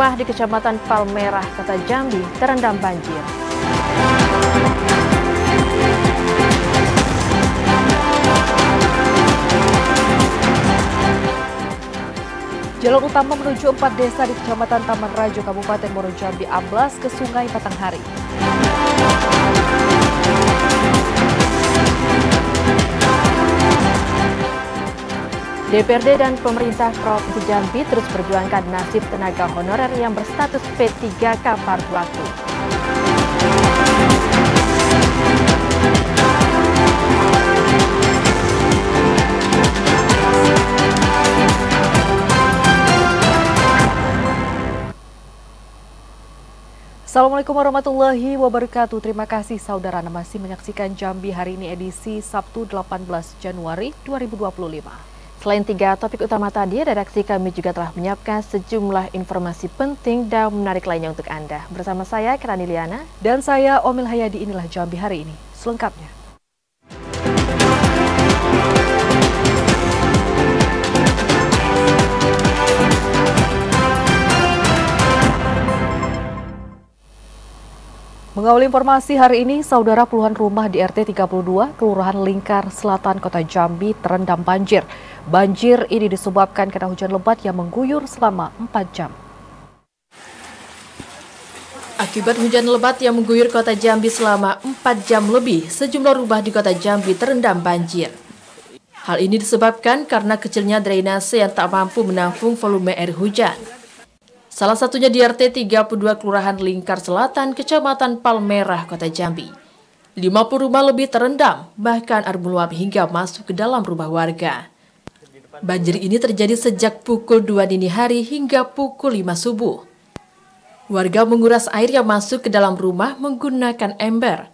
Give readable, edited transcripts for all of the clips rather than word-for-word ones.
rumah di Kecamatan Palmerah, Kota Jambi terendam banjir. Jalur utama menuju 4 desa di Kecamatan Taman Rajo, Kabupaten Muaro Jambi amblas ke Sungai Batanghari. DPRD dan pemerintah Provinsi Jambi terus perjuangkan nasib tenaga honorer yang berstatus P3K paruh waktu. Assalamualaikum warahmatullahi wabarakatuh. Terima kasih saudara Anda masih menyaksikan Jambi hari ini edisi Sabtu 18 Januari 2025. Selain 3 topik utama tadi, redaksi kami juga telah menyiapkan sejumlah informasi penting dan menarik lainnya untuk Anda. Bersama saya, Kirani Liana, dan saya, Omil Hayadi. Inilah Jambi hari ini. Selengkapnya. Mengawali informasi hari ini, saudara, puluhan rumah di RT 32, Kelurahan Lingkar Selatan, Kota Jambi terendam banjir. Banjir ini disebabkan karena hujan lebat yang mengguyur selama 4 jam. Akibat hujan lebat yang mengguyur Kota Jambi selama 4 jam lebih, sejumlah rumah di Kota Jambi terendam banjir. Hal ini disebabkan karena kecilnya drainase yang tak mampu menampung volume air hujan. Salah satunya di RT 32 Kelurahan Lingkar Selatan, Kecamatan Palmerah, Kota Jambi. 50 rumah lebih terendam, bahkan air meluap hingga masuk ke dalam rumah warga. Banjir ini terjadi sejak pukul 2 dini hari hingga pukul 5 subuh. Warga menguras air yang masuk ke dalam rumah menggunakan ember.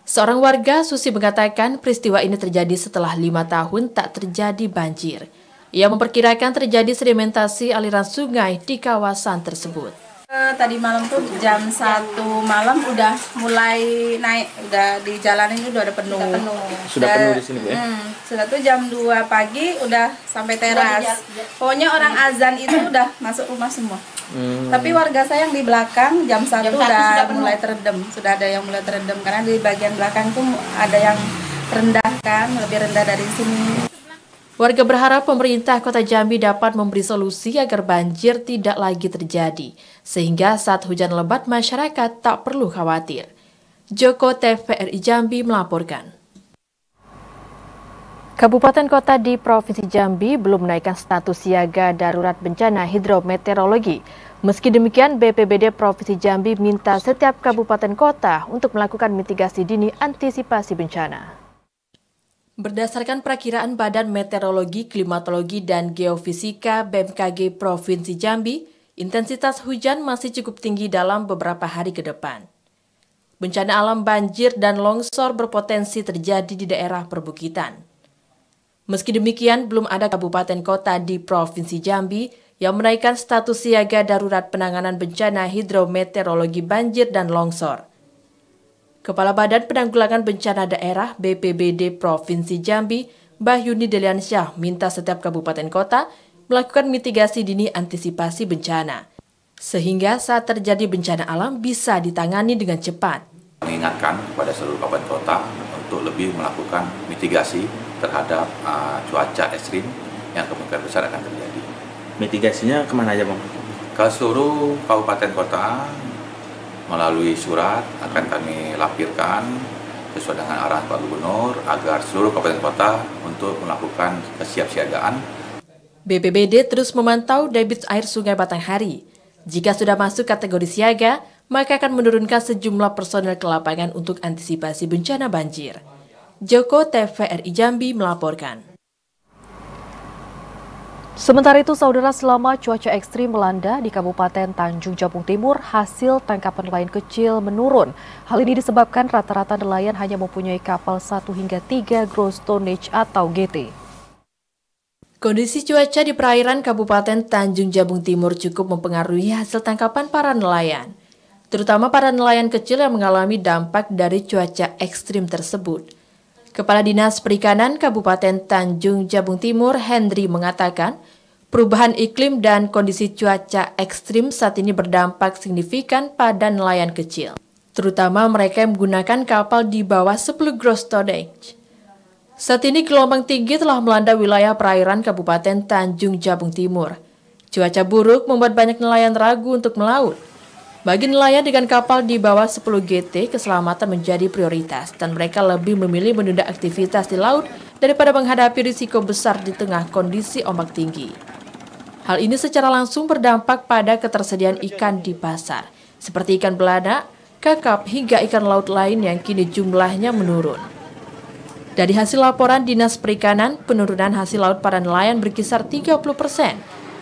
Seorang warga, Susi, mengatakan peristiwa ini terjadi setelah 5 tahun tak terjadi banjir. Ia memperkirakan terjadi sedimentasi aliran sungai di kawasan tersebut. Tadi malam tuh jam 1 malam udah mulai naik, udah di jalan ini udah ada penuh. Sudah penuh di sini, Bu, ya? Sudah tuh jam 2 pagi udah sampai teras. Pokoknya orang azan itu udah masuk rumah semua. Tapi warga saya yang di belakang jam 1 udah mulai terendam. Sudah ada yang mulai terendam karena di bagian belakang tuh ada yang rendahkan, lebih rendah dari sini. Warga berharap pemerintah Kota Jambi dapat memberi solusi agar banjir tidak lagi terjadi, sehingga saat hujan lebat masyarakat tak perlu khawatir. Joko TVRI Jambi melaporkan. Kabupaten kota di Provinsi Jambi belum menaikkan status siaga darurat bencana hidrometeorologi. Meski demikian, BPBD Provinsi Jambi minta setiap kabupaten kota untuk melakukan mitigasi dini antisipasi bencana. Berdasarkan perakiraan Badan Meteorologi, Klimatologi, dan Geofisika BMKG Provinsi Jambi, intensitas hujan masih cukup tinggi dalam beberapa hari ke depan. Bencana alam banjir dan longsor berpotensi terjadi di daerah perbukitan. Meski demikian, belum ada kabupaten kota di Provinsi Jambi yang menaikkan status siaga darurat penanganan bencana hidrometeorologi banjir dan longsor. Kepala Badan Penanggulangan Bencana Daerah BPBD Provinsi Jambi, Bahyuni Deliansyah, minta setiap kabupaten kota melakukan mitigasi dini antisipasi bencana, sehingga saat terjadi bencana alam bisa ditangani dengan cepat. Mengingatkan kepada seluruh kabupaten kota untuk lebih melakukan mitigasi terhadap cuaca ekstrim yang kemungkinan besar akan terjadi. Mitigasinya kemana aja, Bang? Ke seluruh kabupaten kota, melalui surat akan kami lampirkan sesuai dengan arahan Pak Gubernur agar seluruh kabupaten kota untuk melakukan kesiapsiagaan. BPBD terus memantau debit air Sungai Batanghari. Jika sudah masuk kategori siaga, maka akan menurunkan sejumlah personel ke lapangan untuk antisipasi bencana banjir. Joko TVRI Jambi melaporkan. Sementara itu, saudara, selama cuaca ekstrim melanda di Kabupaten Tanjung Jabung Timur, hasil tangkapan nelayan kecil menurun. Hal ini disebabkan rata-rata nelayan hanya mempunyai kapal 1 hingga 3 gross tonnage atau GT. Kondisi cuaca di perairan Kabupaten Tanjung Jabung Timur cukup mempengaruhi hasil tangkapan para nelayan, terutama para nelayan kecil yang mengalami dampak dari cuaca ekstrim tersebut. Kepala Dinas Perikanan Kabupaten Tanjung Jabung Timur, Hendri, mengatakan Perubahan iklim dan kondisi cuaca ekstrim saat ini berdampak signifikan pada nelayan kecil, terutama mereka yang menggunakan kapal di bawah 10 gross tonnage. Saat ini gelombang tinggi telah melanda wilayah perairan Kabupaten Tanjung Jabung Timur. Cuaca buruk membuat banyak nelayan ragu untuk melaut. Bagi nelayan dengan kapal di bawah 10 GT, keselamatan menjadi prioritas dan mereka lebih memilih menunda aktivitas di laut daripada menghadapi risiko besar di tengah kondisi ombak tinggi. Hal ini secara langsung berdampak pada ketersediaan ikan di pasar, seperti ikan belana, kakap, hingga ikan laut lain yang kini jumlahnya menurun. Dari hasil laporan Dinas Perikanan, penurunan hasil laut para nelayan berkisar 30%,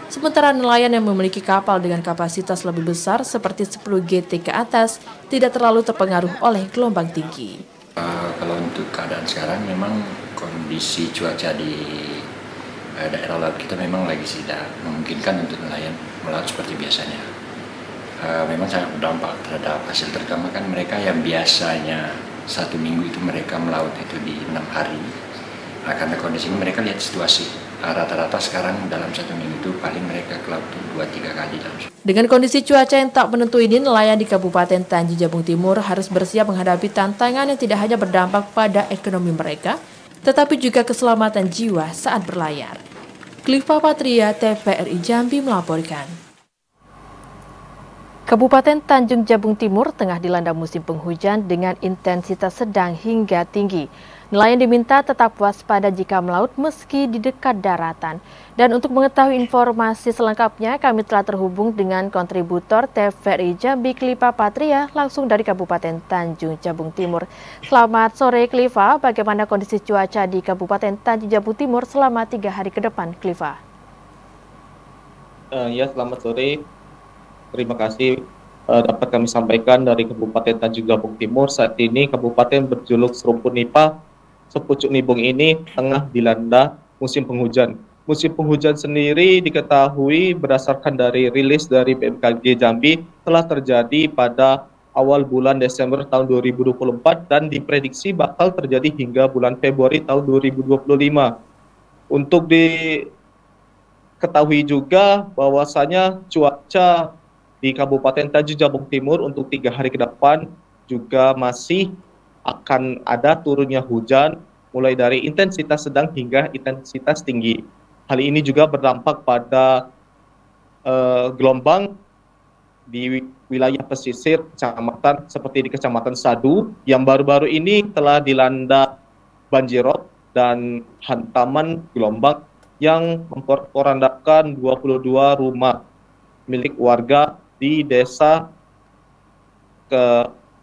sementara nelayan yang memiliki kapal dengan kapasitas lebih besar seperti 10 GT ke atas tidak terlalu terpengaruh oleh gelombang tinggi. Kalau untuk keadaan sekarang memang kondisi cuaca di daerah laut kita memang lagi tidak memungkinkan untuk nelayan melaut seperti biasanya. Memang sangat berdampak terhadap hasil, terutama kan mereka yang biasanya 1 minggu itu mereka melaut itu di 6 hari. Karena kondisi ini mereka lihat situasi, rata-rata sekarang dalam 1 minggu itu paling mereka ke laut 2-3 kali dalam. Dengan kondisi cuaca yang tak menentu ini, nelayan di Kabupaten Tanjung Jabung Timur harus bersiap menghadapi tantangan yang tidak hanya berdampak pada ekonomi mereka, tetapi juga keselamatan jiwa saat berlayar. Kliva Patria, TVRI Jambi melaporkan. Kabupaten Tanjung Jabung Timur tengah dilanda musim penghujan dengan intensitas sedang hingga tinggi. Nelayan diminta tetap waspada jika melaut meski di dekat daratan. Dan untuk mengetahui informasi selengkapnya, kami telah terhubung dengan kontributor TVRI Jambi Kliva Patria langsung dari Kabupaten Tanjung Jabung Timur. Selamat sore Kliva, bagaimana kondisi cuaca di Kabupaten Tanjung Jabung Timur selama 3 hari ke depan, Kliva? Ya, selamat sore. Terima kasih dapat kami sampaikan dari Kabupaten Tanjung Jabung Timur. Saat ini kabupaten berjuluk Serumpun Nipah, Sepucuk Nibung ini tengah dilanda musim penghujan. Musim penghujan sendiri diketahui berdasarkan dari rilis dari BMKG Jambi telah terjadi pada awal bulan Desember tahun 2024 dan diprediksi bakal terjadi hingga bulan Februari tahun 2025. Untuk diketahui juga bahwasanya cuaca di Kabupaten Tanjung Jabung Timur untuk 3 hari ke depan juga masih akan ada turunnya hujan mulai dari intensitas sedang hingga intensitas tinggi. Hal ini juga berdampak pada gelombang di wilayah pesisir kecamatan seperti di Kecamatan Sadu yang baru-baru ini telah dilanda banjirop dan hantaman gelombang yang memporak-porandakan 22 rumah milik warga di desa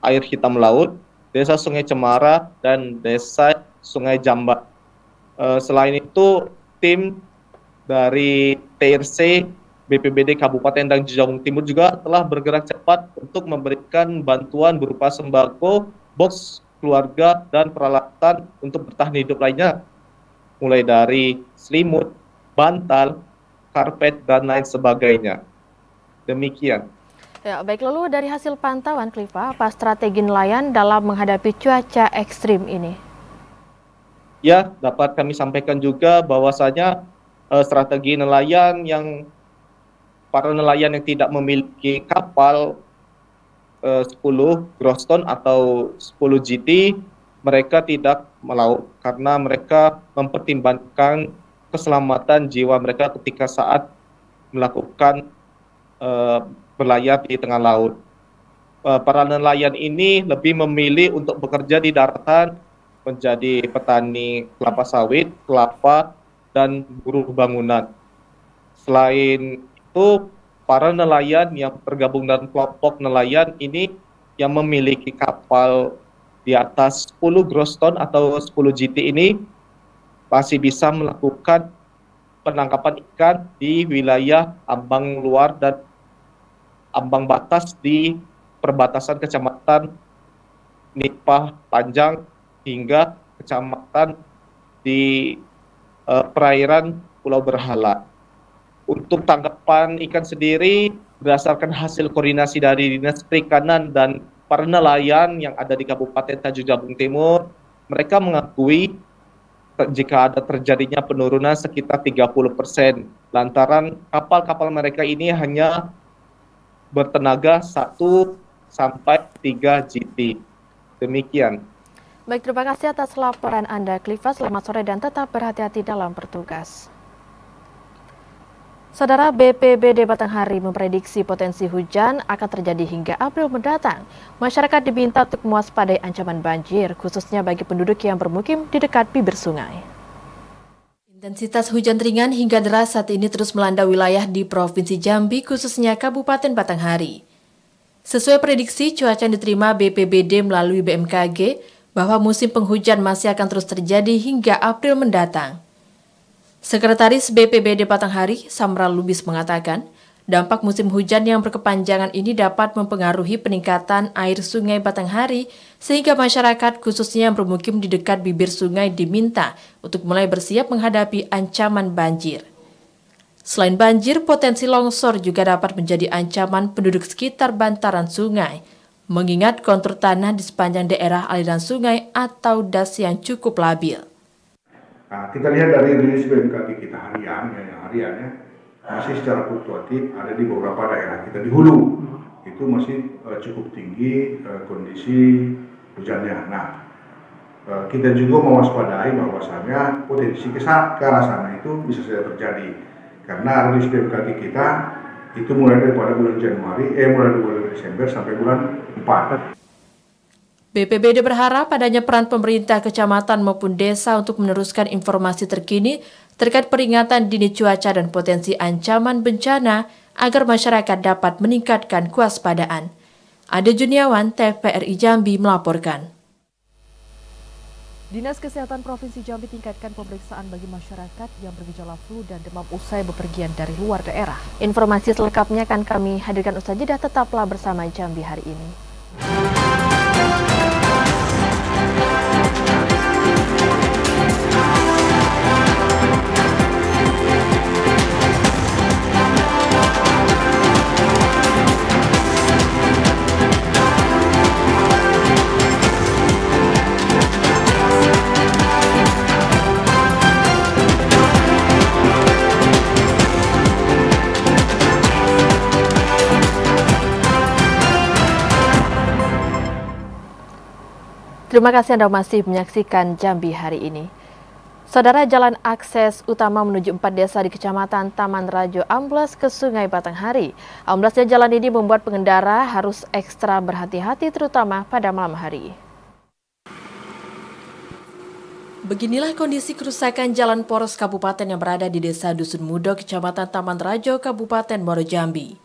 Air Hitam Laut, desa Sungai Cemara, dan desa Sungai Jambat. Selain itu, tim dari TRC BPBD Kabupaten Tanjung Jabung Timur juga telah bergerak cepat untuk memberikan bantuan berupa sembako, box keluarga, dan peralatan untuk bertahan hidup lainnya, mulai dari selimut, bantal, karpet, dan lain sebagainya. Demikian. Ya, baik, lalu dari hasil pantauan Kliva, apa strategi nelayan dalam menghadapi cuaca ekstrim ini? Ya, dapat kami sampaikan juga bahwasanya strategi nelayan para nelayan yang tidak memiliki kapal 10 gross ton atau 10 GT, mereka tidak melaut karena mereka mempertimbangkan keselamatan jiwa mereka ketika saat melakukan berlayar di tengah laut. Para nelayan ini lebih memilih untuk bekerja di daratan, menjadi petani kelapa sawit, kelapa, dan buruh bangunan. Selain itu, para nelayan yang tergabung dalam kelompok nelayan ini yang memiliki kapal di atas 10 gross ton atau 10 GT ini masih bisa melakukan penangkapan ikan di wilayah ambang luar dan ambang batas di perbatasan Kecamatan Nipah Panjang hingga kecamatan di perairan Pulau Berhala. Untuk tangkapan ikan sendiri, berdasarkan hasil koordinasi dari Dinas Perikanan dan para nelayan yang ada di Kabupaten Tanjung Jabung Timur, mereka mengakui jika ada terjadinya penurunan sekitar 30%, lantaran kapal-kapal mereka ini hanya bertenaga 1 sampai 3 GT. Demikian. Baik, terima kasih atas laporan Anda, Cliva. Selamat sore dan tetap berhati-hati dalam bertugas. Saudara, BPBD Batanghari memprediksi potensi hujan akan terjadi hingga April mendatang. Masyarakat diminta untuk mewaspadai ancaman banjir, khususnya bagi penduduk yang bermukim di dekat bibir sungai. Intensitas hujan ringan hingga deras saat ini terus melanda wilayah di Provinsi Jambi, khususnya Kabupaten Batanghari. Sesuai prediksi cuaca yang diterima BPBD melalui BMKG, bahwa musim penghujan masih akan terus terjadi hingga April mendatang. Sekretaris BPBD Batanghari, Samra Lubis, mengatakan, dampak musim hujan yang berkepanjangan ini dapat mempengaruhi peningkatan air sungai Batanghari, sehingga masyarakat khususnya yang bermukim di dekat bibir sungai diminta untuk mulai bersiap menghadapi ancaman banjir. Selain banjir, potensi longsor juga dapat menjadi ancaman penduduk sekitar bantaran sungai, mengingat kontur tanah di sepanjang daerah aliran sungai atau das yang cukup labil. Nah, kita lihat dari rilis BMKG kita harian masih secara fluktuatif ada di beberapa daerah kita di hulu itu masih cukup tinggi kondisi hujannya. Nah, kita juga mewaspadai bahwasannya potensi ke arah sana itu bisa saja terjadi karena rilis BMKG kita itu mulai daripada bulan mulai bulan Desember sampai bulan 4. BPBD berharap adanya peran pemerintah kecamatan maupun desa untuk meneruskan informasi terkini terkait peringatan dini cuaca dan potensi ancaman bencana agar masyarakat dapat meningkatkan kewaspadaan. Ade Juniawan, TVRI Jambi melaporkan. Dinas Kesehatan Provinsi Jambi tingkatkan pemeriksaan bagi masyarakat yang bergejala flu dan demam usai bepergian dari luar daerah. Informasi selengkapnya akan kami hadirkan usai jeda, tetaplah bersama Jambi hari ini. Terima kasih Anda masih menyaksikan Jambi hari ini. Saudara, jalan akses utama menuju 4 desa di Kecamatan Taman Rajo amblas ke Sungai Batanghari. Amblasnya jalan ini membuat pengendara harus ekstra berhati-hati terutama pada malam hari. Beginilah kondisi kerusakan jalan poros kabupaten yang berada di Desa Dusun Mudo, Kecamatan Taman Rajo, Kabupaten Muaro Jambi.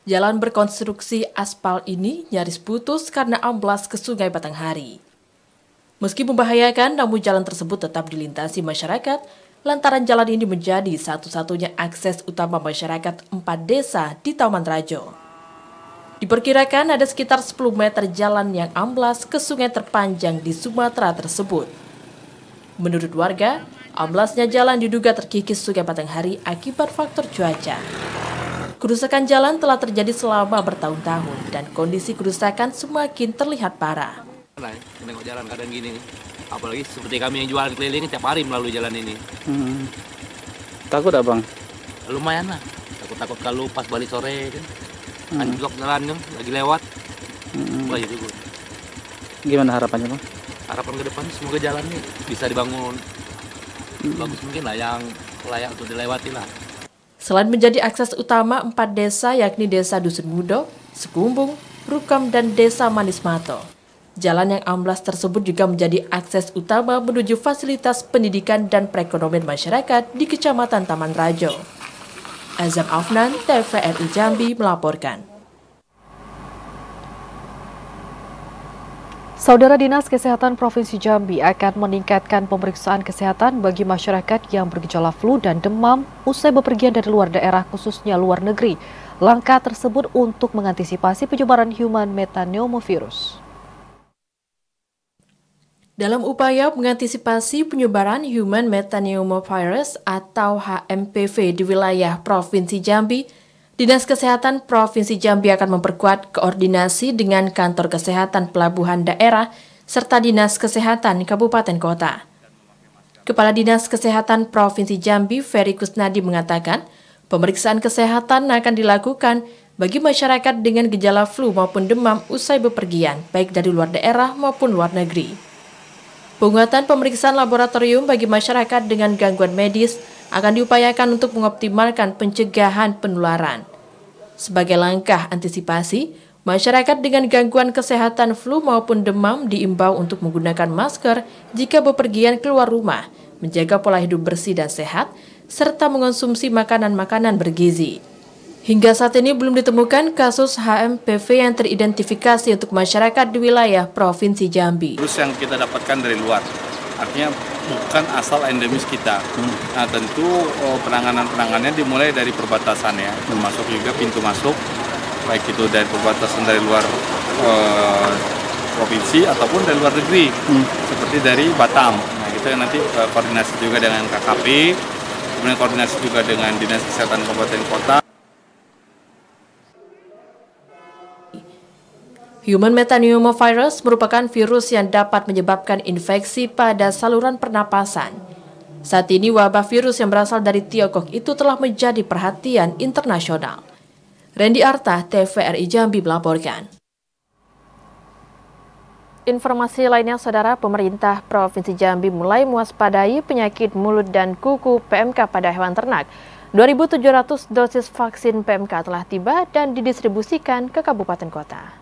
Jalan berkonstruksi aspal ini nyaris putus karena amblas ke Sungai Batanghari. Meski membahayakan, namun jalan tersebut tetap dilintasi masyarakat lantaran jalan ini menjadi satu-satunya akses utama masyarakat 4 desa di Taman Rajo. Diperkirakan ada sekitar 10 meter jalan yang amblas ke sungai terpanjang di Sumatera tersebut. Menurut warga, amblasnya jalan diduga terkikis Sungai Batanghari akibat faktor cuaca. Kerusakan jalan telah terjadi selama bertahun-tahun dan kondisi kerusakan semakin terlihat parah. Menengok jalan kadang gini, apalagi seperti kami yang jualan keliling tiap hari melalui jalan ini. Takut abang? Lumayan lah, takut kalau pas balik sore kan, anjlok jalan kan, lagi lewat. Wah itu. Gimana harapannya bang? Harapan ke depan semoga jalan ini bisa dibangun bagus mungkin lah, yang layak untuk dilewati lah. Selain menjadi akses utama 4 desa yakni Desa Dusun Mudo, Sekumbung, Rukam, dan Desa Manis Mato. Jalan yang amblas tersebut juga menjadi akses utama menuju fasilitas pendidikan dan perekonomian masyarakat di Kecamatan Taman Rajo. Azam Afnan, TVRI Jambi melaporkan. Saudara, Dinas Kesehatan Provinsi Jambi akan meningkatkan pemeriksaan kesehatan bagi masyarakat yang bergejala flu dan demam usai bepergian dari luar daerah, khususnya luar negeri. Langkah tersebut untuk mengantisipasi penyebaran human metapneumovirus. Dalam upaya mengantisipasi penyebaran human metapneumovirus atau HMPV di wilayah Provinsi Jambi, Dinas Kesehatan Provinsi Jambi akan memperkuat koordinasi dengan Kantor Kesehatan Pelabuhan Daerah serta Dinas Kesehatan Kabupaten Kota. Kepala Dinas Kesehatan Provinsi Jambi, Ferry Kusnadi mengatakan, pemeriksaan kesehatan akan dilakukan bagi masyarakat dengan gejala flu maupun demam usai bepergian, baik dari luar daerah maupun luar negeri. Penguatan pemeriksaan laboratorium bagi masyarakat dengan gangguan medis akan diupayakan untuk mengoptimalkan pencegahan penularan. Sebagai langkah antisipasi, masyarakat dengan gangguan kesehatan flu maupun demam diimbau untuk menggunakan masker jika bepergian keluar rumah, menjaga pola hidup bersih dan sehat, serta mengonsumsi makanan-makanan bergizi. Hingga saat ini belum ditemukan kasus HMPV yang teridentifikasi untuk masyarakat di wilayah Provinsi Jambi. Virus yang kita dapatkan dari luar, artinya bukan asal endemis kita. Nah tentu penanganannya dimulai dari perbatasan ya, termasuk juga pintu masuk, baik itu dari perbatasan dari luar provinsi ataupun dari luar negeri, seperti dari Batam. Nah kita nanti koordinasi juga dengan KKP, kemudian koordinasi juga dengan Dinas Kesehatan Kabupaten Kota. Human metapneumovirus merupakan virus yang dapat menyebabkan infeksi pada saluran pernapasan. Saat ini wabah virus yang berasal dari Tiongkok itu telah menjadi perhatian internasional. Randy Arta, TVRI Jambi melaporkan. Informasi lainnya, Saudara, pemerintah Provinsi Jambi mulai mewaspadai penyakit mulut dan kuku PMK pada hewan ternak. 2.700 dosis vaksin PMK telah tiba dan didistribusikan ke kabupaten kota.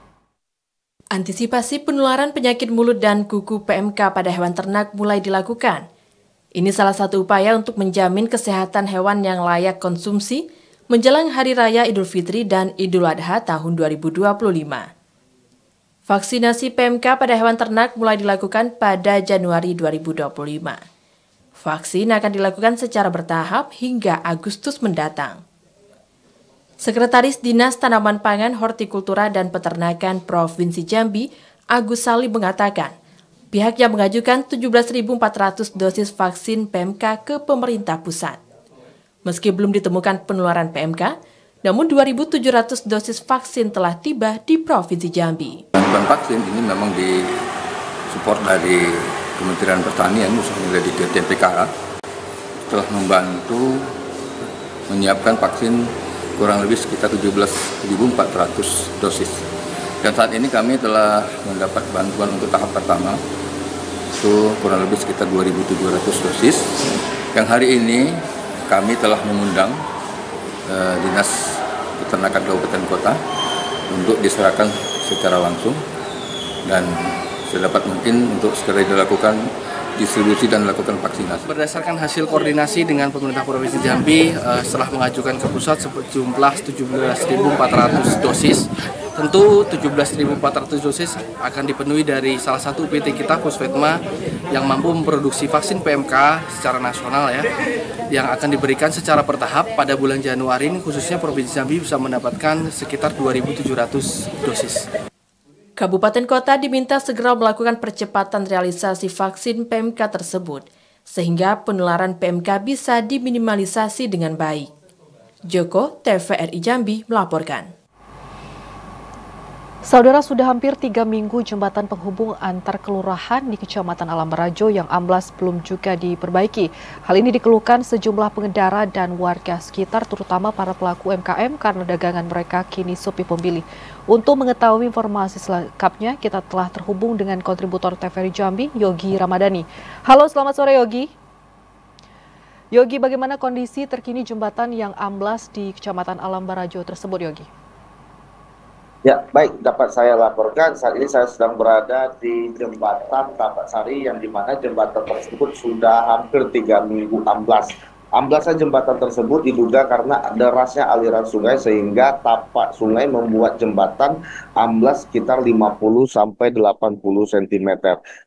Antisipasi penularan penyakit mulut dan kuku PMK pada hewan ternak mulai dilakukan. Ini salah satu upaya untuk menjamin kesehatan hewan yang layak konsumsi menjelang Hari Raya Idul Fitri dan Idul Adha tahun 2025. Vaksinasi PMK pada hewan ternak mulai dilakukan pada Januari 2025. Vaksin akan dilakukan secara bertahap hingga Agustus mendatang. Sekretaris Dinas Tanaman Pangan, Hortikultura dan Peternakan Provinsi Jambi, Agus Sali mengatakan, pihaknya mengajukan 17.400 dosis vaksin PMK ke pemerintah pusat. Meski belum ditemukan penularan PMK, namun 2.700 dosis vaksin telah tiba di Provinsi Jambi. Bantuan vaksin ini memang disupport dari Kementerian Pertanian, khususnya dari DPK, telah membantu menyiapkan vaksin kurang lebih sekitar 17.400 dosis. Dan saat ini kami telah mendapat bantuan untuk tahap pertama, itu kurang lebih sekitar 2.700 dosis. Yang hari ini kami telah mengundang Dinas Peternakan Kabupaten Kota untuk diserahkan secara langsung dan sedapat mungkin untuk segera dilakukan distribusi dan melakukan vaksinasi. Berdasarkan hasil koordinasi dengan pemerintah Provinsi Jambi, setelah mengajukan ke pusat sejumlah 17.400 dosis. Tentu 17.400 dosis akan dipenuhi dari salah satu PT kita, Pusvetma, yang mampu memproduksi vaksin PMK secara nasional ya, yang akan diberikan secara bertahap pada bulan Januari ini, khususnya Provinsi Jambi bisa mendapatkan sekitar 2.700 dosis. Kabupaten kota diminta segera melakukan percepatan realisasi vaksin PMK tersebut, sehingga penularan PMK bisa diminimalisasi dengan baik. Joko, TVRI Jambi melaporkan. Saudara, sudah hampir 3 minggu jembatan penghubung antar kelurahan di Kecamatan Alam Barajo yang amblas belum juga diperbaiki. Hal ini dikeluhkan sejumlah pengendara dan warga sekitar, terutama para pelaku UMKM karena dagangan mereka kini sepi pembeli. Untuk mengetahui informasi selengkapnya, kita telah terhubung dengan kontributor TVRI Jambi, Yogi Ramadhani. Halo, selamat sore Yogi. Yogi, bagaimana kondisi terkini jembatan yang amblas di Kecamatan Alam Barajo tersebut, Yogi? Ya, baik, dapat saya laporkan saat ini saya sedang berada di jembatan Tapak Sari yang dimana jembatan tersebut sudah hampir 3 minggu amblas. Amblasnya jembatan tersebut diduga karena derasnya aliran sungai sehingga tapak sungai membuat jembatan amblas sekitar 50-80 cm.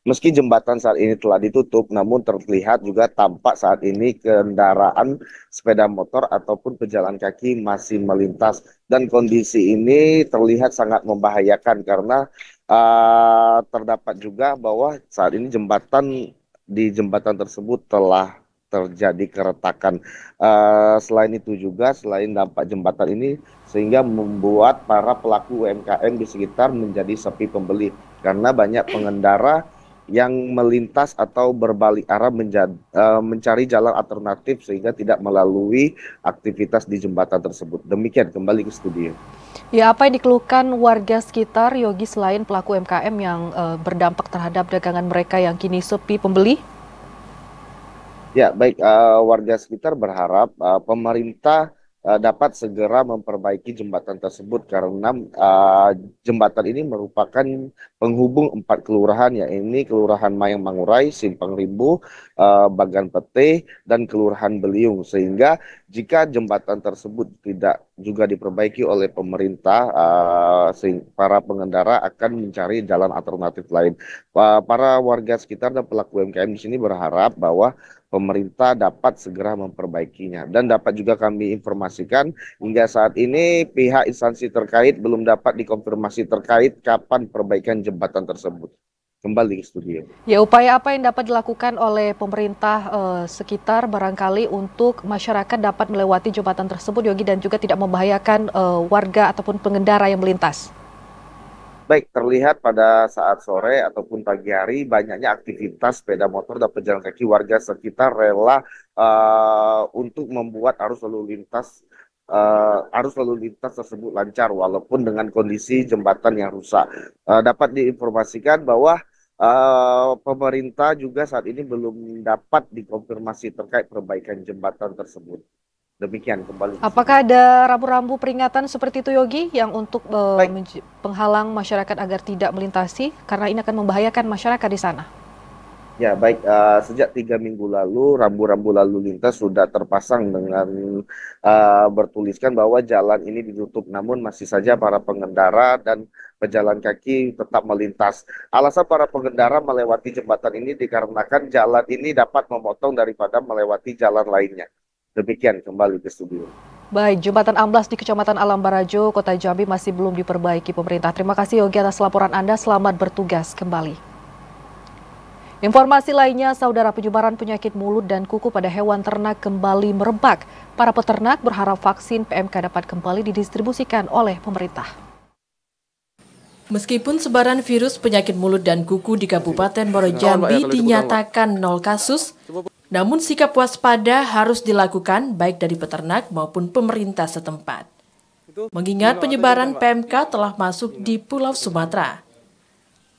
Meski jembatan saat ini telah ditutup, namun terlihat juga tampak saat ini kendaraan sepeda motor ataupun pejalan kaki masih melintas. Dan kondisi ini terlihat sangat membahayakan karena terdapat juga bahwa saat ini di jembatan tersebut telah terjadi keretakan. Selain itu juga, selain dampak jembatan ini, sehingga membuat para pelaku UMKM di sekitar menjadi sepi pembeli. Karena banyak pengendara yang melintas atau berbalik arah mencari jalan alternatif sehingga tidak melalui aktivitas di jembatan tersebut. Demikian, kembali ke studio. Ya, apa yang dikeluhkan warga sekitar, Yogi, selain pelaku UMKM yang berdampak terhadap dagangan mereka yang kini sepi pembeli? Ya, baik, warga sekitar berharap pemerintah dapat segera memperbaiki jembatan tersebut karena jembatan ini merupakan penghubung 4 kelurahan, yaitu Kelurahan Mayang Mangurai, Simpang Rimbu, Bagan Pete, dan Kelurahan Beliung. Sehingga jika jembatan tersebut tidak juga diperbaiki oleh pemerintah, para pengendara akan mencari jalan alternatif lain. Para warga sekitar dan pelaku UMKM di sini berharap bahwa pemerintah dapat segera memperbaikinya. Dan dapat juga kami informasikan hingga saat ini pihak instansi terkait belum dapat dikonfirmasi terkait kapan perbaikan jembatan tersebut. Kembali ke studio. Ya, upaya apa yang dapat dilakukan oleh pemerintah sekitar barangkali untuk masyarakat dapat melewati jembatan tersebut, Yogi, dan juga tidak membahayakan warga ataupun pengendara yang melintas? Baik, terlihat pada saat sore ataupun pagi hari banyaknya aktivitas sepeda motor dan pejalan kaki warga sekitar rela untuk membuat arus lalu lintas tersebut lancar walaupun dengan kondisi jembatan yang rusak. Dapat diinformasikan bahwa pemerintah juga saat ini belum dapat dikonfirmasi terkait perbaikan jembatan tersebut. Demikian, kembali. Apakah ada rambu-rambu peringatan seperti itu, Yogi, yang untuk penghalang masyarakat agar tidak melintasi karena ini akan membahayakan masyarakat di sana? Ya, baik, sejak 3 minggu lalu rambu-rambu lalu lintas sudah terpasang dengan bertuliskan bahwa jalan ini ditutup, namun masih saja para pengendara dan pejalan kaki tetap melintas. Alasan para pengendara melewati jembatan ini dikarenakan jalan ini dapat memotong daripada melewati jalan lainnya. Demikian, kembali ke studio. Baik, jembatan amblas di Kecamatan Alam Barajo, Kota Jambi masih belum diperbaiki pemerintah. Terima kasih, Yogi, atas laporan Anda. Selamat bertugas kembali. Informasi lainnya, saudara, penyebaran penyakit mulut dan kuku pada hewan ternak kembali merebak. Para peternak berharap vaksin PMK dapat kembali didistribusikan oleh pemerintah. Meskipun sebaran virus penyakit mulut dan kuku di Kabupaten Muaro Jambi dinyatakan 0 kasus, namun sikap waspada harus dilakukan baik dari peternak maupun pemerintah setempat. Mengingat penyebaran PMK telah masuk di Pulau Sumatera.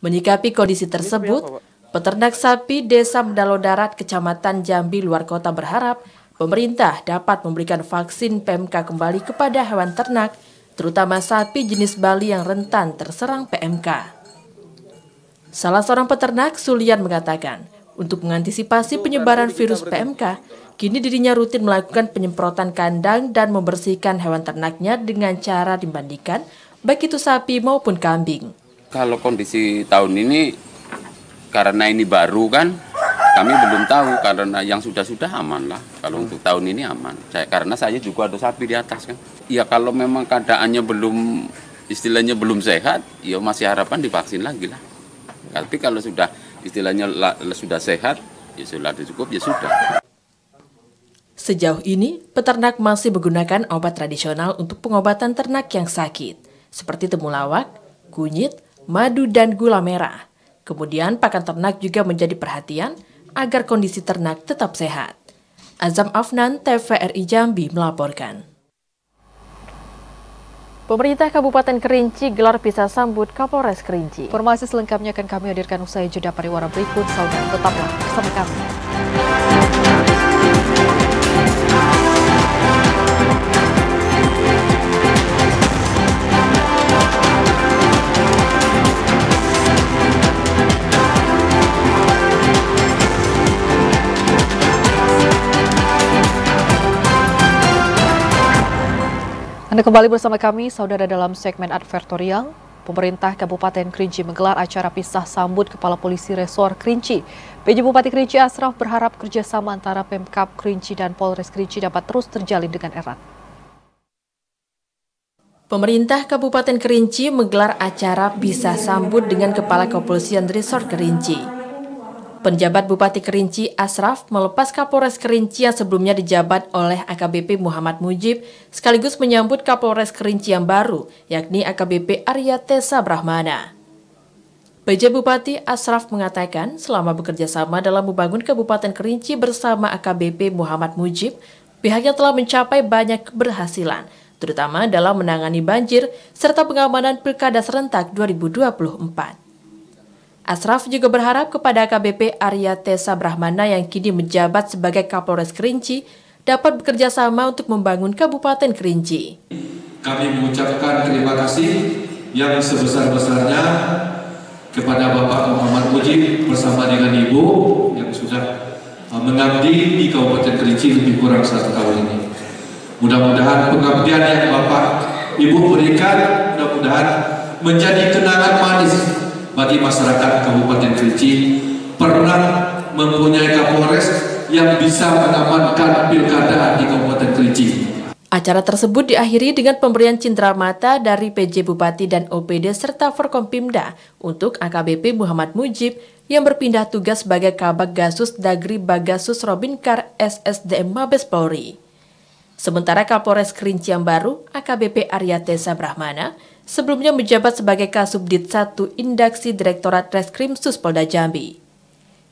Menyikapi kondisi tersebut, peternak sapi Desa Mendalo Darat, Kecamatan Jambi, luar kota berharap pemerintah dapat memberikan vaksin PMK kembali kepada hewan ternak, terutama sapi jenis Bali yang rentan terserang PMK. Salah seorang peternak, Sulian, mengatakan, untuk mengantisipasi penyebaran virus PMK, kini dirinya rutin melakukan penyemprotan kandang dan membersihkan hewan ternaknya dengan cara dimandikan, baik itu sapi maupun kambing. Kalau kondisi tahun ini, karena ini baru kan, kami belum tahu, karena yang sudah-sudah aman lah. Kalau untuk tahun ini aman, karena saya juga ada sapi di atas kan. Ya kalau memang keadaannya belum, istilahnya belum sehat, ya masih harapan divaksin lagi lah. Tapi kalau sudah istilahnya sudah sehat, ya sudah cukup, ya sudah. Sejauh ini, peternak masih menggunakan obat tradisional untuk pengobatan ternak yang sakit, seperti temulawak, kunyit, madu, dan gula merah. Kemudian, pakan ternak juga menjadi perhatian agar kondisi ternak tetap sehat. Azam Afnan, TVRI Jambi melaporkan. Pemerintah Kabupaten Kerinci gelar pisah sambut Kapolres Kerinci. Informasi selengkapnya akan kami hadirkan usai jeda pariwara berikut. Saudara, tetaplah bersama kami. Anda kembali bersama kami, saudara, dalam segmen advertorial. Pemerintah Kabupaten Kerinci menggelar acara pisah sambut Kepala Polisi Resor Kerinci. PJ Bupati Kerinci Asraf berharap kerjasama antara Pemkab Kerinci dan Polres Kerinci dapat terus terjalin dengan erat. Pemerintah Kabupaten Kerinci menggelar acara pisah sambut dengan Kepala Kepolisian Resor Kerinci. Penjabat Bupati Kerinci Asraf melepas Kapolres Kerinci yang sebelumnya dijabat oleh AKBP Muhammad Mujib sekaligus menyambut Kapolres Kerinci yang baru, yakni AKBP Arya Tessa Brahmana. PJ Bupati Ashraf mengatakan selama bekerja sama dalam membangun Kabupaten Kerinci bersama AKBP Muhammad Mujib, pihaknya telah mencapai banyak keberhasilan, terutama dalam menangani banjir serta pengamanan Pilkada serentak 2024. Ashraf juga berharap kepada AKBP Arya Tessa Brahmana yang kini menjabat sebagai Kapolres Kerinci dapat bekerja sama untuk membangun Kabupaten Kerinci. Kami mengucapkan terima kasih yang sebesar-besarnya kepada Bapak Muhammad Mujib bersama dengan Ibu yang sudah mengabdi di Kabupaten Kerinci lebih kurang 1 tahun ini. Mudah-mudahan pengabdian yang Bapak Ibu berikan mudah-mudahan menjadi kenangan manis bagi masyarakat Kabupaten Kerinci, pernah mempunyai Kapolres yang bisa mengamankan pilkada di Kabupaten Kerinci. Acara tersebut diakhiri dengan pemberian cindera mata dari PJ Bupati dan OPD serta Forkompimda untuk AKBP Muhammad Mujib yang berpindah tugas sebagai Kabag Gasus Dagri Bagasus Robinkar SSDM Mabes Polri. Sementara Kapolres Kerinci yang baru, AKBP Arya Tessa Brahmana, sebelumnya menjabat sebagai Kasubdit 1 Indaksi Direktorat Reskrim Suspolda Jambi.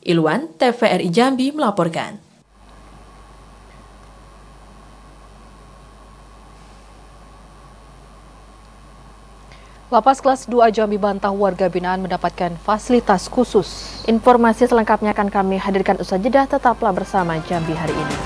Ilwan, TVRI Jambi melaporkan. Lapas kelas 2 Jambi bantah warga binaan mendapatkan fasilitas khusus. Informasi selengkapnya akan kami hadirkan usai jeda, tetaplah bersama Jambi hari ini.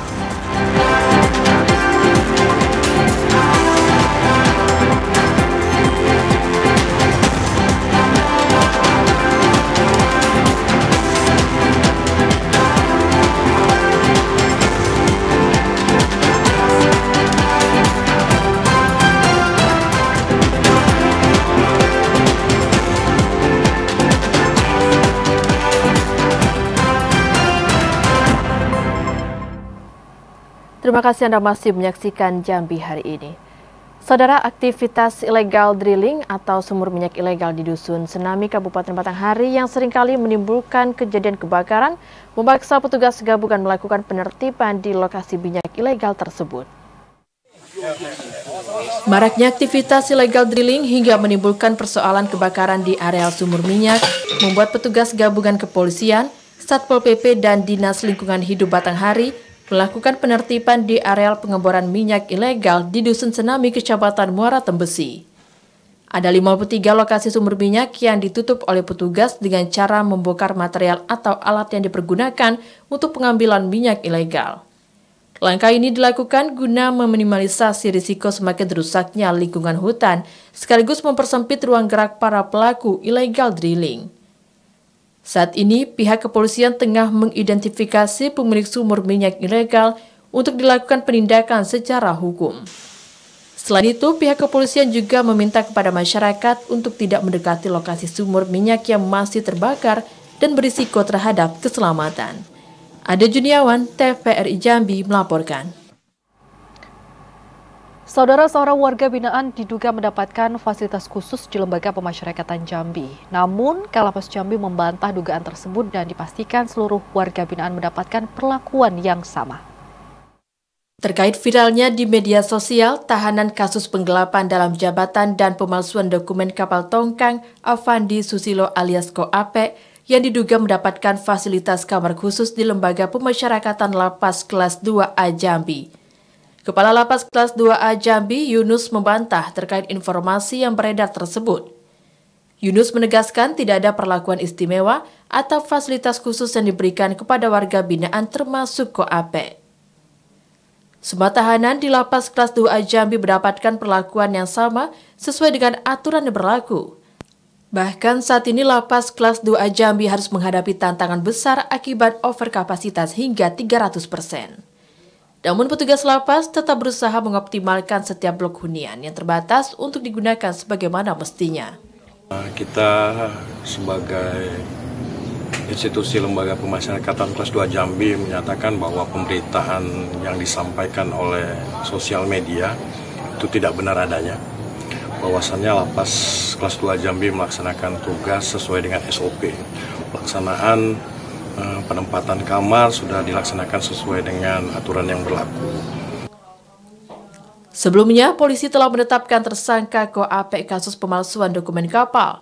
Terima kasih Anda masih menyaksikan Jambi hari ini. Saudara, aktivitas ilegal drilling atau sumur minyak ilegal di Dusun Senami, Kabupaten Batanghari yang seringkali menimbulkan kejadian kebakaran memaksa petugas gabungan melakukan penertiban di lokasi minyak ilegal tersebut. Maraknya aktivitas ilegal drilling hingga menimbulkan persoalan kebakaran di areal sumur minyak membuat petugas gabungan kepolisian, Satpol PP dan Dinas Lingkungan Hidup Batanghari melakukan penertiban di areal pengeboran minyak ilegal di Dusun Senami, Kecamatan Muara Tembesi. Ada 53 lokasi sumur minyak yang ditutup oleh petugas dengan cara membongkar material atau alat yang dipergunakan untuk pengambilan minyak ilegal. Langkah ini dilakukan guna meminimalisasi risiko semakin rusaknya lingkungan hutan, sekaligus mempersempit ruang gerak para pelaku illegal drilling. Saat ini, pihak kepolisian tengah mengidentifikasi pemilik sumur minyak ilegal untuk dilakukan penindakan secara hukum. Selain itu, pihak kepolisian juga meminta kepada masyarakat untuk tidak mendekati lokasi sumur minyak yang masih terbakar dan berisiko terhadap keselamatan. Ade Juniawan, TVRI Jambi melaporkan. Saudara, seorang warga binaan diduga mendapatkan fasilitas khusus di Lembaga Pemasyarakatan Jambi. Namun, Kalapas Jambi membantah dugaan tersebut dan dipastikan seluruh warga binaan mendapatkan perlakuan yang sama. Terkait viralnya di media sosial, tahanan kasus penggelapan dalam jabatan dan pemalsuan dokumen kapal tongkang Avandi Susilo alias Ko Ape yang diduga mendapatkan fasilitas kamar khusus di Lembaga Pemasyarakatan Lapas Kelas 2A Jambi. Kepala Lapas Kelas 2A Jambi, Yunus, membantah terkait informasi yang beredar tersebut. Yunus menegaskan tidak ada perlakuan istimewa atau fasilitas khusus yang diberikan kepada warga binaan termasuk Ko Ape. Semua tahanan di Lapas Kelas 2A Jambi mendapatkan perlakuan yang sama sesuai dengan aturan yang berlaku. Bahkan saat ini Lapas Kelas 2A Jambi harus menghadapi tantangan besar akibat overkapasitas hingga 300%. Namun petugas lapas tetap berusaha mengoptimalkan setiap blok hunian yang terbatas untuk digunakan sebagaimana mestinya. Kita sebagai institusi Lembaga Pemasyarakatan Kelas 2 Jambi menyatakan bahwa pemberitaan yang disampaikan oleh sosial media itu tidak benar adanya. Bahwasannya Lapas Kelas 2 Jambi melaksanakan tugas sesuai dengan SOP. Pelaksanaan penempatan kamar sudah dilaksanakan sesuai dengan aturan yang berlaku. Sebelumnya, polisi telah menetapkan tersangka Ko Ape kasus pemalsuan dokumen kapal.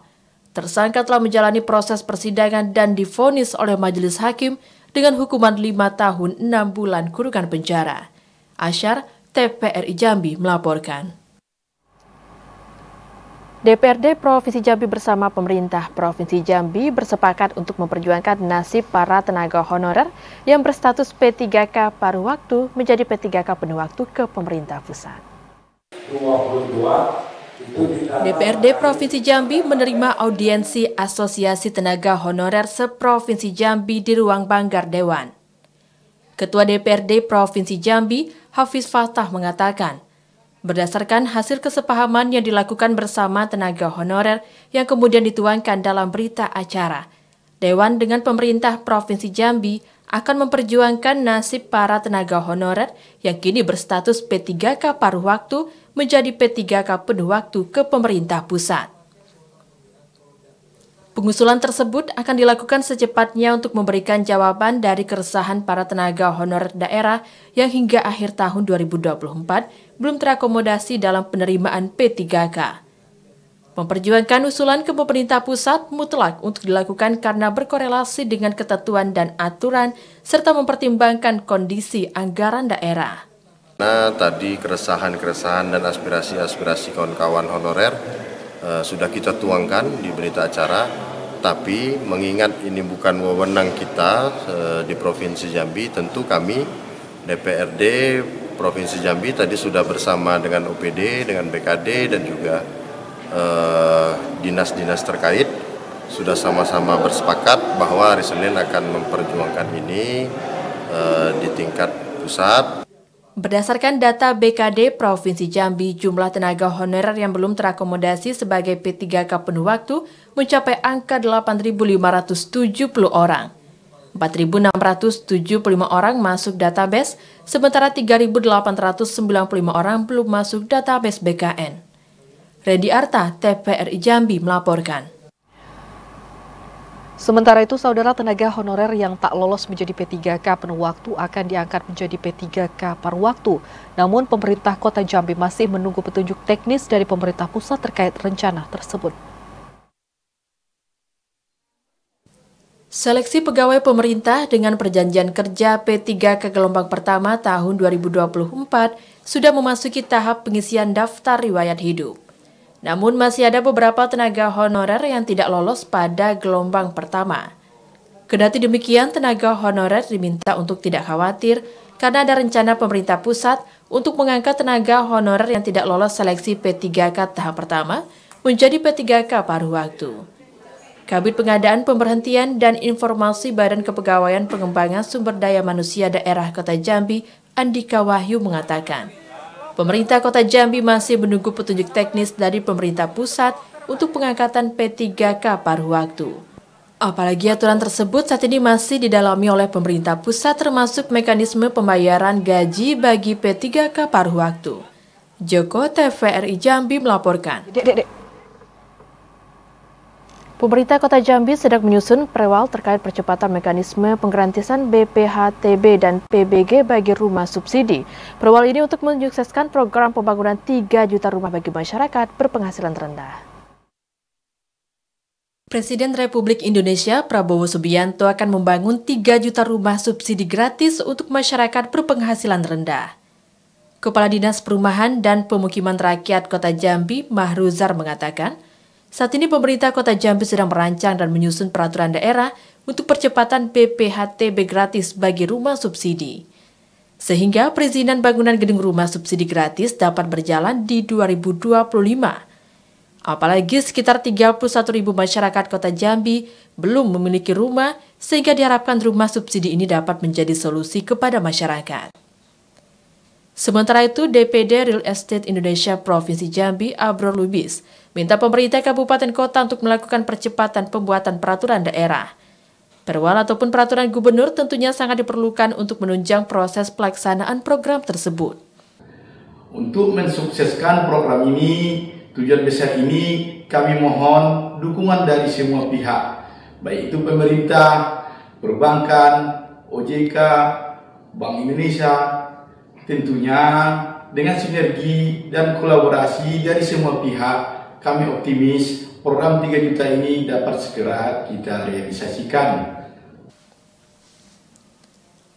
Tersangka telah menjalani proses persidangan dan divonis oleh majelis hakim dengan hukuman 5 tahun 6 bulan kurungan penjara. Asyar, TVRI Jambi melaporkan. DPRD Provinsi Jambi bersama pemerintah Provinsi Jambi bersepakat untuk memperjuangkan nasib para tenaga honorer yang berstatus P3K paruh waktu menjadi P3K penuh waktu ke pemerintah pusat. DPRD Provinsi Jambi menerima audiensi Asosiasi Tenaga Honorer se-Provinsi Jambi di Ruang Banggar Dewan. Ketua DPRD Provinsi Jambi, Hafiz Fatah mengatakan, berdasarkan hasil kesepahaman yang dilakukan bersama tenaga honorer yang kemudian dituangkan dalam berita acara, Dewan dengan pemerintah Provinsi Jambi akan memperjuangkan nasib para tenaga honorer yang kini berstatus P3K paruh waktu menjadi P3K penuh waktu ke pemerintah pusat. Pengusulan tersebut akan dilakukan secepatnya untuk memberikan jawaban dari keresahan para tenaga honorer daerah yang hingga akhir tahun 2024 belum terakomodasi dalam penerimaan P3K. Memperjuangkan usulan ke pemerintah pusat mutlak untuk dilakukan karena berkorelasi dengan ketentuan dan aturan serta mempertimbangkan kondisi anggaran daerah. Nah, tadi keresahan-keresahan dan aspirasi-aspirasi kawan-kawan honorer sudah kita tuangkan di berita acara, tapi mengingat ini bukan wewenang kita di Provinsi Jambi, tentu kami DPRD Provinsi Jambi tadi sudah bersama dengan OPD, dengan BKD dan juga dinas-dinas terkait sudah sama-sama bersepakat bahwa hari Senin akan memperjuangkan ini di tingkat pusat. Berdasarkan data BKD Provinsi Jambi, jumlah tenaga honorer yang belum terakomodasi sebagai P3K penuh waktu mencapai angka 8.570 orang. 4.675 orang masuk database, sementara 3.895 orang belum masuk database BKN. Redi Arta, TVRI Jambi melaporkan. Sementara itu, saudara, tenaga honorer yang tak lolos menjadi P3K penuh waktu akan diangkat menjadi P3K paruh waktu. Namun, pemerintah Kota Jambi masih menunggu petunjuk teknis dari pemerintah pusat terkait rencana tersebut. Seleksi pegawai pemerintah dengan perjanjian kerja P3K gelombang pertama tahun 2024 sudah memasuki tahap pengisian daftar riwayat hidup. Namun masih ada beberapa tenaga honorer yang tidak lolos pada gelombang pertama. Kendati demikian, tenaga honorer diminta untuk tidak khawatir karena ada rencana pemerintah pusat untuk mengangkat tenaga honorer yang tidak lolos seleksi P3K tahap pertama menjadi P3K paruh waktu. Kabid Pengadaan Pemberhentian dan Informasi Badan Kepegawaian Pengembangan Sumber Daya Manusia Daerah Kota Jambi, Andika Wahyu mengatakan, pemerintah Kota Jambi masih menunggu petunjuk teknis dari pemerintah pusat untuk pengangkatan P3K paruh waktu. Apalagi aturan tersebut saat ini masih didalami oleh pemerintah pusat termasuk mekanisme pembayaran gaji bagi P3K paruh waktu. Joko, TVRI Jambi melaporkan. Pemerintah Kota Jambi sedang menyusun perwal terkait percepatan mekanisme penggratisan BPHTB dan PBG bagi rumah subsidi. Perwal ini untuk menyukseskan program pembangunan 3 juta rumah bagi masyarakat berpenghasilan rendah. Presiden Republik Indonesia Prabowo Subianto akan membangun 3 juta rumah subsidi gratis untuk masyarakat berpenghasilan rendah. Kepala Dinas Perumahan dan Pemukiman Rakyat Kota Jambi, Mahruzar mengatakan, saat ini pemerintah Kota Jambi sedang merancang dan menyusun peraturan daerah untuk percepatan BPHTB gratis bagi rumah subsidi. Sehingga perizinan bangunan gedung rumah subsidi gratis dapat berjalan di 2025. Apalagi sekitar 31.000 masyarakat Kota Jambi belum memiliki rumah, sehingga diharapkan rumah subsidi ini dapat menjadi solusi kepada masyarakat. Sementara itu, DPD Real Estate Indonesia Provinsi Jambi, Abror Lubis, minta pemerintah kabupaten kota untuk melakukan percepatan pembuatan peraturan daerah. Perwal ataupun peraturan gubernur tentunya sangat diperlukan untuk menunjang proses pelaksanaan program tersebut. Untuk mensukseskan program ini, tujuan besar ini, kami mohon dukungan dari semua pihak, baik itu pemerintah, perbankan, OJK, Bank Indonesia, tentunya dengan sinergi dan kolaborasi dari semua pihak, kami optimis program 3 juta ini dapat segera kita realisasikan.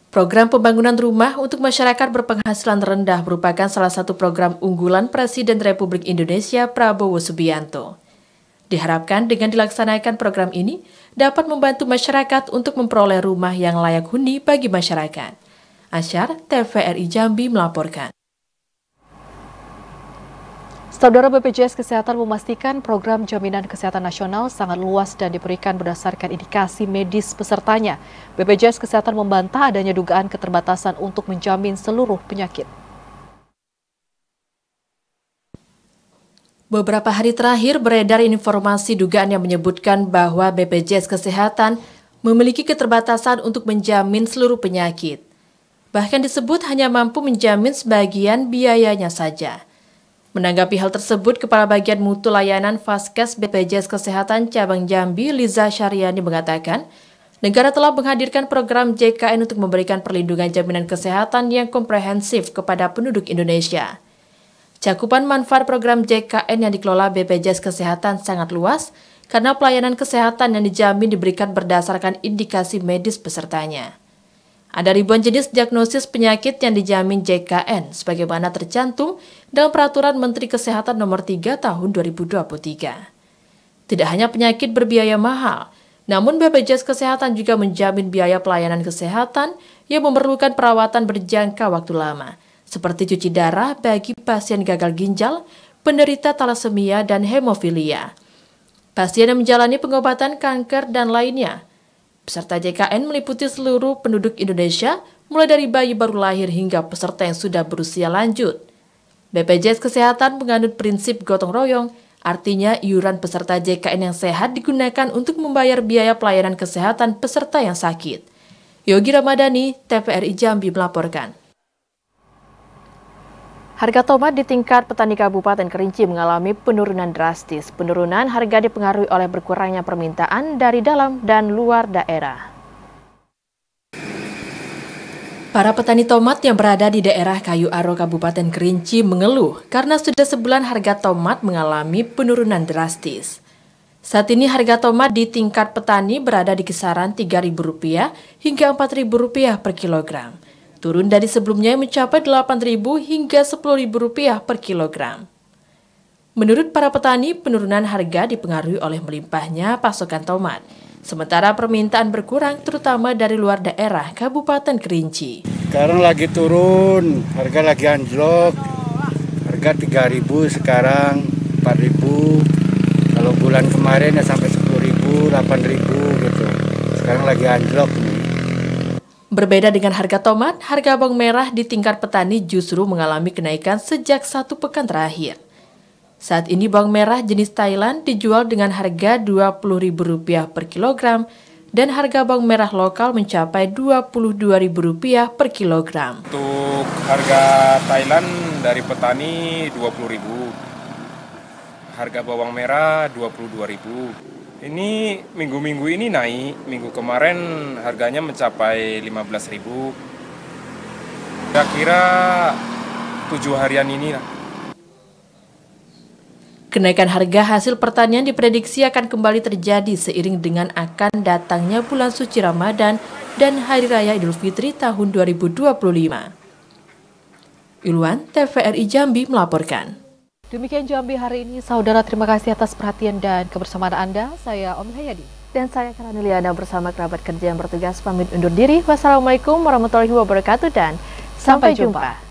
Program pembangunan rumah untuk masyarakat berpenghasilan rendah merupakan salah satu program unggulan Presiden Republik Indonesia Prabowo Subianto. Diharapkan dengan dilaksanakan program ini dapat membantu masyarakat untuk memperoleh rumah yang layak huni bagi masyarakat. Asyar, TVRI Jambi melaporkan. Saudara, BPJS Kesehatan memastikan program Jaminan Kesehatan Nasional sangat luas dan diberikan berdasarkan indikasi medis pesertanya. BPJS Kesehatan membantah adanya dugaan keterbatasan untuk menjamin seluruh penyakit. Beberapa hari terakhir beredar informasi dugaan yang menyebutkan bahwa BPJS Kesehatan memiliki keterbatasan untuk menjamin seluruh penyakit. Bahkan disebut hanya mampu menjamin sebagian biayanya saja. Menanggapi hal tersebut, Kepala Bagian Mutu Layanan Faskes BPJS Kesehatan Cabang Jambi, Liza Syariani mengatakan, negara telah menghadirkan program JKN untuk memberikan perlindungan jaminan kesehatan yang komprehensif kepada penduduk Indonesia. Cakupan manfaat program JKN yang dikelola BPJS Kesehatan sangat luas karena pelayanan kesehatan yang dijamin diberikan berdasarkan indikasi medis pesertanya. Ada ribuan jenis diagnosis penyakit yang dijamin JKN sebagaimana tercantum dalam Peraturan Menteri Kesehatan Nomor 3 Tahun 2023. Tidak hanya penyakit berbiaya mahal, namun BPJS Kesehatan juga menjamin biaya pelayanan kesehatan yang memerlukan perawatan berjangka waktu lama, seperti cuci darah bagi pasien gagal ginjal, penderita talasemia dan hemofilia, pasien yang menjalani pengobatan kanker dan lainnya. Peserta JKN meliputi seluruh penduduk Indonesia, mulai dari bayi baru lahir hingga peserta yang sudah berusia lanjut. BPJS Kesehatan menganut prinsip gotong royong, artinya iuran peserta JKN yang sehat digunakan untuk membayar biaya pelayanan kesehatan peserta yang sakit. Yogi Ramadhani, TVRI Jambi melaporkan. Harga tomat di tingkat petani Kabupaten Kerinci mengalami penurunan drastis. Penurunan harga dipengaruhi oleh berkurangnya permintaan dari dalam dan luar daerah. Para petani tomat yang berada di daerah Kayu Aro, Kabupaten Kerinci mengeluh karena sudah sebulan harga tomat mengalami penurunan drastis. Saat ini harga tomat di tingkat petani berada di kisaran Rp3.000 hingga Rp4.000 per kilogram. Turun dari sebelumnya yang mencapai Rp8.000 hingga Rp10.000 per kilogram. Menurut para petani, penurunan harga dipengaruhi oleh melimpahnya pasokan tomat, sementara permintaan berkurang terutama dari luar daerah Kabupaten Kerinci. Sekarang lagi turun, harga lagi anjlok, harga Rp3.000 sekarang Rp4.000. Kalau bulan kemarin ya sampai Rp10.000, Rp8.000 gitu. Sekarang lagi anjlok. Berbeda dengan harga tomat, harga bawang merah di tingkat petani justru mengalami kenaikan sejak 1 pekan terakhir. Saat ini bawang merah jenis Thailand dijual dengan harga Rp20.000 per kilogram dan harga bawang merah lokal mencapai Rp22.000 per kilogram. Untuk harga Thailand dari petani Rp20.000, harga bawang merah Rp22.000. Ini minggu-minggu ini naik, minggu kemarin harganya mencapai Rp15.000. Kira-kira 7 harian ini lah. Kenaikan harga hasil pertanian diprediksi akan kembali terjadi seiring dengan akan datangnya bulan suci Ramadan dan Hari Raya Idul Fitri tahun 2025. Ilwan, TVRI Jambi melaporkan. Demikian Jambi hari ini, saudara. Terima kasih atas perhatian dan kebersamaan Anda. Saya Om Hayadi. Dan saya Karaniliana bersama kerabat kerja yang bertugas pamit undur diri. Wassalamualaikum warahmatullahi wabarakatuh dan sampai jumpa.